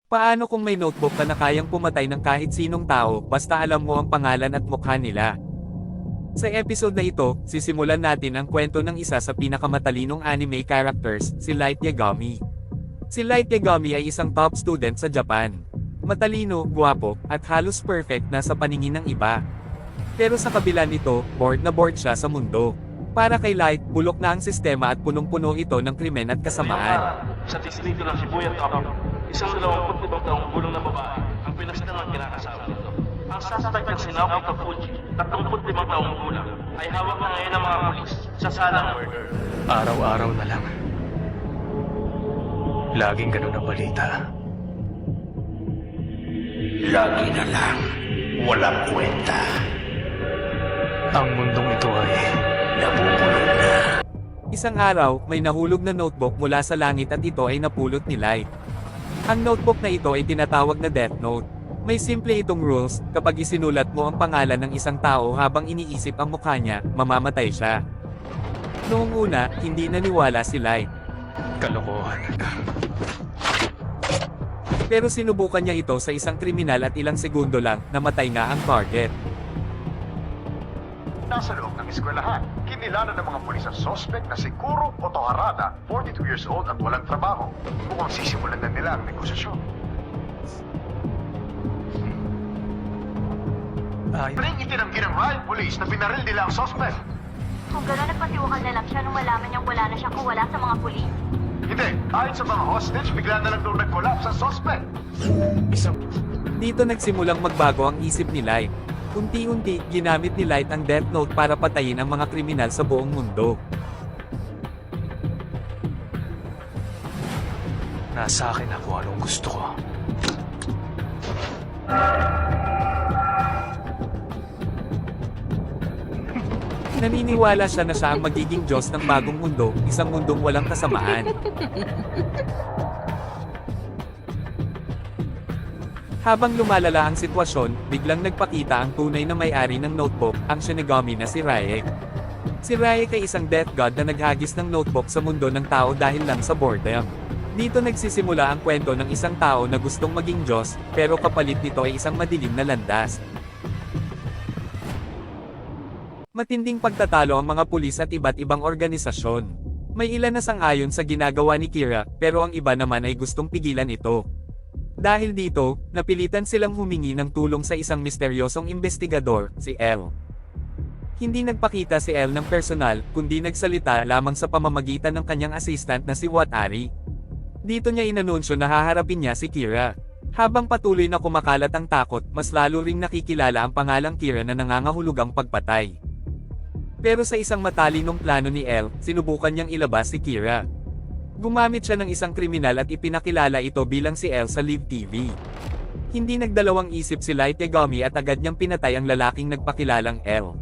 Paano kung may notebook ka na kayang pumatay ng kahit sinong tao basta alam mo ang pangalan at mukha nila? Sa episode na ito, sisimulan natin ang kwento ng isa sa pinakamatalinong anime characters, si Light Yagami. Si Light Yagami ay isang top student sa Japan. Matalino, guwapo, at halos perfect na sa paningin ng iba. Pero sa kabila nito, bored na bored siya sa mundo. Para kay Light, bulok na ang sistema at punong-puno ito ng krimen at kasamaan. Sa distrito ng Shibuya Top, isang 25 taong gulong na babae ang pinasdan ng kinakasama nito. Ang suspect ng si Naoki Kafuji, 35 taong gulang, ay hawak na ngayon ng mga pulis sa salang murder. Araw-araw na lang. Laging ganun ang balita. Lagi na lang, walang kwenta. Ang mundong ito ay Nabubulol na. Isang araw, may nahulog na notebook mula sa langit at ito ay napulot ni Light. Ang notebook na ito ay tinatawag na Death Note. May simple itong rules, kapag isinulat mo ang pangalan ng isang tao habang iniisip ang mukha niya, mamamatay siya. Noong una, hindi naniwala si Light. kalokohan. Pero sinubukan niya ito sa isang kriminal at ilang segundo lang, namatay nga ang target. Nasa loob ng eskwelahan, kinilala ng mga pulis ang sospek na si Kuro Otoharada, 42 years old at walang trabaho. Mukhang sisimulan na nila ang negosasyon. Pring itinanggi ng riot police na binaril nila ang sospek. Kung gano'n nagpatiwakal na lang siya nung malaman niyang wala na siyang kawala sa mga pulis. Hindi, ayon sa mga hostage, bigla na lang daw nag-collapse ang sospek. Dito nagsimulang magbago ang isip ni Light. Unti-unti, ginamit ni Light ang Death Note para patayin ang mga kriminal sa buong mundo. Nasa akin ako anong gusto ko. Naniniwala siya na siya ang magiging Diyos ng bagong mundo, isang mundong walang kasamaan. Habang lumalala ang sitwasyon, biglang nagpakita ang tunay na may-ari ng notebook, ang Shinigami na si Ryek. Si Ryek ay isang death god na naghagis ng notebook sa mundo ng tao dahil lang sa boredom. Dito nagsisimula ang kwento ng isang tao na gustong maging Diyos, pero kapalit nito ay isang madilim na landas. Matinding pagtatalo ang mga pulis at iba't ibang organisasyon. May ilan na sang-ayon sa ginagawa ni Kira, pero ang iba naman ay gustong pigilan ito. Dahil dito, napilitan silang humingi ng tulong sa isang misteryosong investigador, si L. Hindi nagpakita si L ng personal, kundi nagsalita lamang sa pamamagitan ng kanyang assistant na si Watari. Dito niya inanunsyo na haharapin niya si Kira. Habang patuloy na kumakalat ang takot, mas lalo ring nakikilala ang pangalang Kira na nangangahulugang pagpatay. Pero sa isang matalinong plano ni L, sinubukan niyang ilabas si Kira. Gumamit siya ng isang kriminal at ipinakilala ito bilang si L sa live TV. Hindi nagdalawang isip si Light Yagami at agad niyang pinatay ang lalaking nagpakilalang L.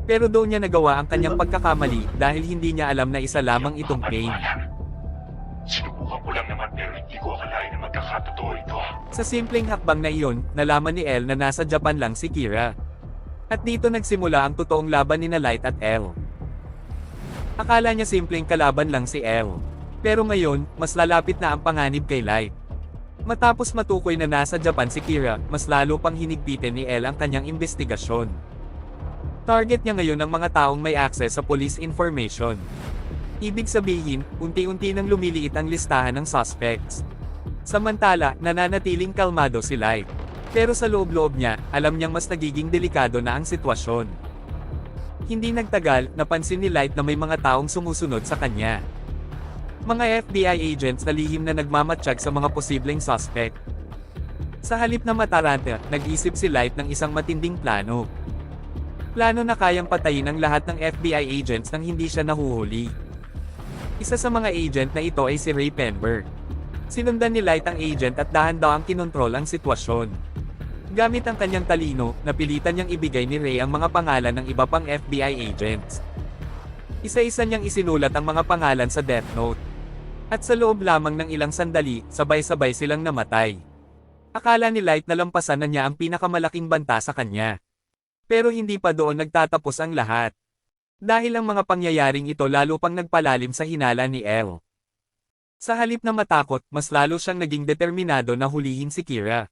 Pero doon niya nagawa ang kanyang pagkakamali dahil hindi niya alam na isa lamang itong Pain. Sinubukan ko lang naman pero hindi ko akalain na magkakatotoo ito. Sa simpleng hakbang na iyon, nalaman ni L na nasa Japan lang si Kira. At dito nagsimula ang totoong laban ni Light at L. Akala niya simpleng kalaban lang si L. Pero ngayon, mas lalapit na ang panganib kay Light. Matapos matukoy na nasa Japan si Kira, mas lalo pang hinigpitin ni L ang kanyang investigasyon. Target niya ngayon ang mga taong may access sa police information. Ibig sabihin, unti-unti nang lumiliit ang listahan ng suspects. Samantala, nananatiling kalmado si Light. Pero sa loob-loob niya, alam niyang mas nagiging delikado na ang sitwasyon. Hindi nagtagal, napansin ni Light na may mga taong sumusunod sa kanya. Mga FBI agents na lihim na nagmamatsyag sa mga posibleng suspect. Sa halip na mataranta, nag-isip si Light ng isang matinding plano. Plano na kayang patayin ang lahat ng FBI agents nang hindi siya nahuhuli. Isa sa mga agent na ito ay si Ray Penberg. Sinundan ni Light ang agent at dahan-dahang kinontrol ang sitwasyon. Gamit ang kanyang talino, napilitan niyang ibigay ni Ray ang mga pangalan ng iba pang FBI agents. Isa-isa niyang isinulat ang mga pangalan sa Death Note. At sa loob lamang ng ilang sandali, sabay-sabay silang namatay. Akala ni Light na lampasan na niya ang pinakamalaking banta sa kanya. Pero hindi pa doon nagtatapos ang lahat. Dahil ang mga pangyayaring ito lalo pang nagpalalim sa hinala ni L. Sa halip na matakot, mas lalo siyang naging determinado na hulihin si Kira.